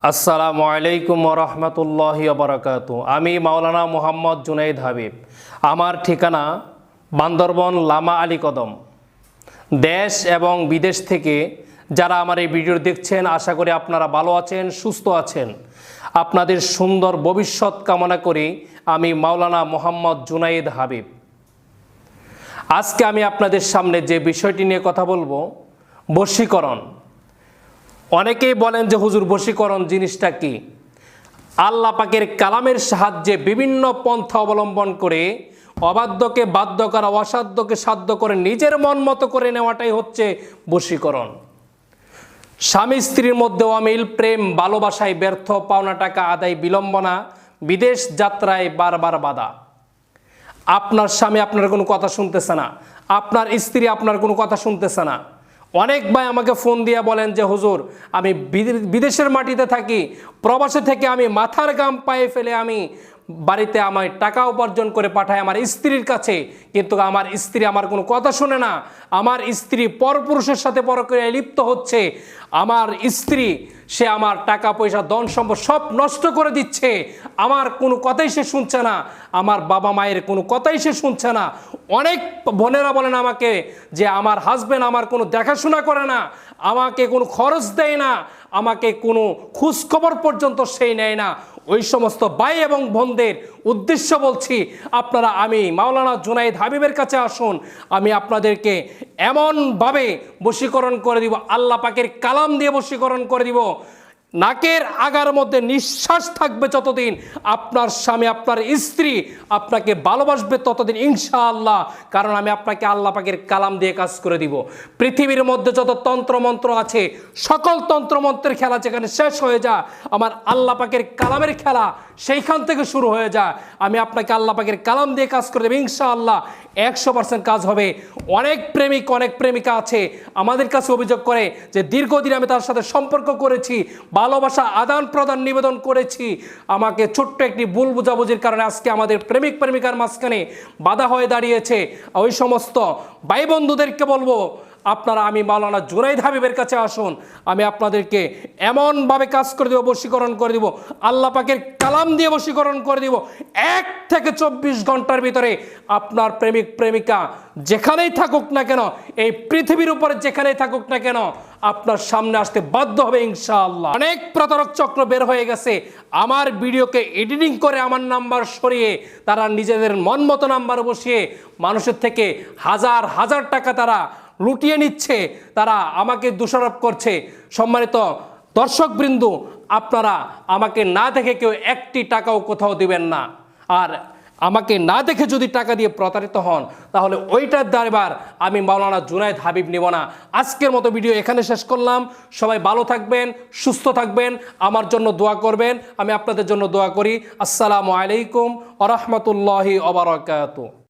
আসসালামু আলাইকুম ওরহমতুল্লাহি ওবারাকাতু। আমি মাওলানা মোহাম্মদ জুনাইদ হাবিব। আমার ঠিকানা বান্দরবন লামা আলী কদম। দেশ এবং বিদেশ থেকে যারা আমার এই ভিডিও দেখছেন, আশা করি আপনারা ভালো আছেন, সুস্থ আছেন। আপনাদের সুন্দর ভবিষ্যৎ কামনা করি আমি মাওলানা মোহাম্মদ জুনাইদ হাবিব। আজকে আমি আপনাদের সামনে যে বিষয়টি নিয়ে কথা বলবো, বশীকরণ। অনেকেই বলেন যে হুজুর বশীকরণ জিনিসটা কি? আল্লাহ পাকের কালামের সাহায্যে বিভিন্ন পন্থা অবলম্বন করে অবাধ্যকে বাধ্য করা, অসাধ্যকে সাধ্য করে নিজের মন মতো করে নেওয়াটাই হচ্ছে বশীকরণ। স্বামী স্ত্রীর মধ্যে অমিল, প্রেম ভালোবাসায় ব্যর্থ, পাওনা টাকা আদায় বিলম্বনা, বিদেশ যাত্রায় বারবার বাধা। আপনার স্বামী আপনার কোনো কথা শুনতেছে না, আপনার স্ত্রী আপনার কোনো কথা শুনতেছে না। অনেক ভাই আমাকে ফোন দিয়ে বলেন যে হুজুর, আমি বিদেশের মাটিতে থাকি, প্রবাসে থেকে আমি মাথার ঘাম পায়ে ফেলে আমি বাড়িতে আমার টাকা উপার্জন করে পাঠাই আমার স্ত্রীর কাছে, কিন্তু আমার স্ত্রী আমার কোনো কথা শোনে না। আমার স্ত্রী পরপুরুষের সাথে পরক্রিয়ায় লিপ্ত হচ্ছে। আমার স্ত্রী সে আমার টাকা পয়সা ধন সম্পদ সব নষ্ট করে দিচ্ছে। আমার কোনো কথাই সে শুনছে না, আমার বাবা মায়ের কোনো কথাই সে শুনছে না। অনেক বোনেরা বলেন আমাকে যে আমার হাজবেন্ড আমার কোনো দেখাশোনা করে না, আমাকে কোনো খরচ দেয় না, আমাকে কোনো খোঁজখবর পর্যন্ত সেই নেয় না। ওই সমস্ত ভাই এবং বোনদের উদ্দেশ্য বলছি, আপনারা আমি মাওলানা জুনাইদ হাবিবের কাছে আসুন। আমি আপনাদেরকে এমনভাবে বশীকরণ করে দিব, আল্লাহ পাকের কালাম দিয়ে বশীকরণ করে দিব। নাকের আগার মধ্যে নিঃশ্বাস থাকবে যতদিন, আপনার স্বামী আপনার স্ত্রী আপনাকে ভালোবাসবে ততদিন ইনশাআল্লাহ। কারণ আমি আপনাকে আল্লাহ পাকের কালাম দিয়ে কাজ করে দিব। পৃথিবীর মধ্যে যত তন্ত্রমন্ত্র আছে, সকল তন্ত্রমন্ত্রের খেলা যেখানে শেষ হয়ে যায়, আমার আল্লাহ পাকের কালামের খেলা সেইখান থেকে শুরু হয়ে যায়। আমি আপনাকে আল্লাহ পাকের কালাম দিয়ে কাজ করে দেব ইনশাআল্লাহ। 100% কাজ হবে। অনেক প্রেমিক অনেক প্রেমিকা আছে আমাদের কাছে অভিযোগ করে যে দীর্ঘদিন আমি তার সাথে সম্পর্ক করেছি, ভালোবাসা আদান প্রদান নিবেদন করেছি, আমাকে ছোট্ট একটি ভুল বুঝাবুঝির কারণে আজকে আমাদের প্রেমিক প্রেমিকার মাঝখানে বাধা হয়ে দাঁড়িয়েছে। ওই সমস্ত ভাই বন্ধুদেরকে বলবো, আপনারা আমি মাওলানা জুনাইদ হাবিবের কাছে আসুন। আমি আপনাদেরকে এমনভাবে কাজ করে দেব, বশীকরণ করে দিব, আল্লাহ পাকের কালাম দিয়ে বশীকরণ করে দিব। 1 থেকে 24 ঘন্টার ভিতরে আপনার প্রেমিক প্রেমিকা যেখানেই থাকুক না কেন, এই পৃথিবীর উপরে যেখানেই থাকুক না কেন, আপনার সামনে আসতে বাধ্য হবে ইনশাআল্লাহ। অনেক প্রতারক চক্র বের হয়ে গেছে, আমার ভিডিওকে এডিটিং করে আমার নাম্বার সরিয়ে তারা নিজেদের মন মতো নাম্বার বসিয়ে মানুষের থেকে হাজার হাজার টাকা তারা লুটিয়ে নিচ্ছে, তারা আমাকে দোষারোপ করছে। সম্মানিত দর্শকবৃন্দ, আপনারা আমাকে না দেখে কেউ একটি টাকাও কোথাও দিবেন না। আর আমাকে না দেখে যদি টাকা দিয়ে প্রতারিত হন, তাহলে ওইটার দায়ভার আমি মাওলানা জুনাইদ হাবিব নেব না। আজকের মতো ভিডিও এখানে শেষ করলাম। সবাই ভালো থাকবেন, সুস্থ থাকবেন, আমার জন্য দোয়া করবেন, আমি আপনাদের জন্য দোয়া করি। আসসালামু আলাইকুম ওয়া রাহমাতুল্লাহি ওয়া বারাকাতুহু।